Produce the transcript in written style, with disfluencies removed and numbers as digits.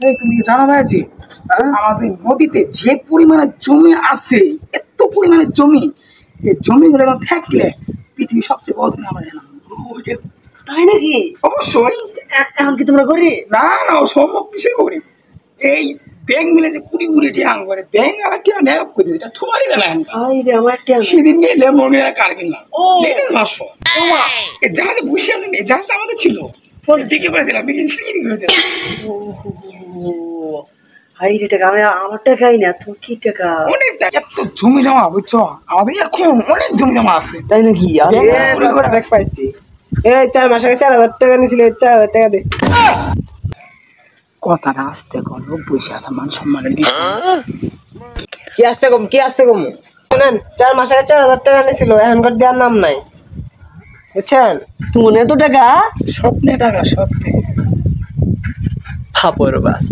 এই তুমি কি জানো ভাইজি, আমাদের নদীতে যে পরিমাণে জমি আছে, এত পরিমাণে জমি, এই জমিগুলো এখন থাকলে পৃথিবীর সবচেয়ে বড় ধনী আমরা এলাম। তাই নাকি? অবশ্যই। এখন কি তোমরা করি? না না, ও সম্ভব কিসের করি? এই ব্যাংক মিলে যে কুড়ি কুড়ি আং করে ব্যাংক আবার কেউ নেপ করে দিই, এটা তোমারই দেনা। আই রে আমার টিয়া। সেদিন গেলে মনে হয় কার কিনলাম। ও ভাষ্য এই জাহাজে বসে আছেন, এই জাহাজটা আমাদের ছিল, বিক্রি করে দিলাম, বিক্রি করে দিলাম। হাই রে টাকা, আমি আমার টাকাই না, তোর কি টাকা? অনেক টাকা, এত জমি জমা বুঝছো, আমাদের এখন অনেক জমি জমা আছে। তাই নাকি? দেখ পাইছি, এই 4 মাস আগে 4,000 টাকা নিয়েছিল, 4,000 টাকা দে। কথাটা আসতে কর, লোক বসে আছে, মান সম্মানের কি আসতে কম, কি আসতে কম? শুনেন, 4 মাস আগে 4,000 টাকা নিয়েছিল, এখনকার দেওয়ার নাম নাই, বুঝছেন? তোমার এত টাকা? স্বপ্নে টাকা, স্বপ্নে ফাপর বাস।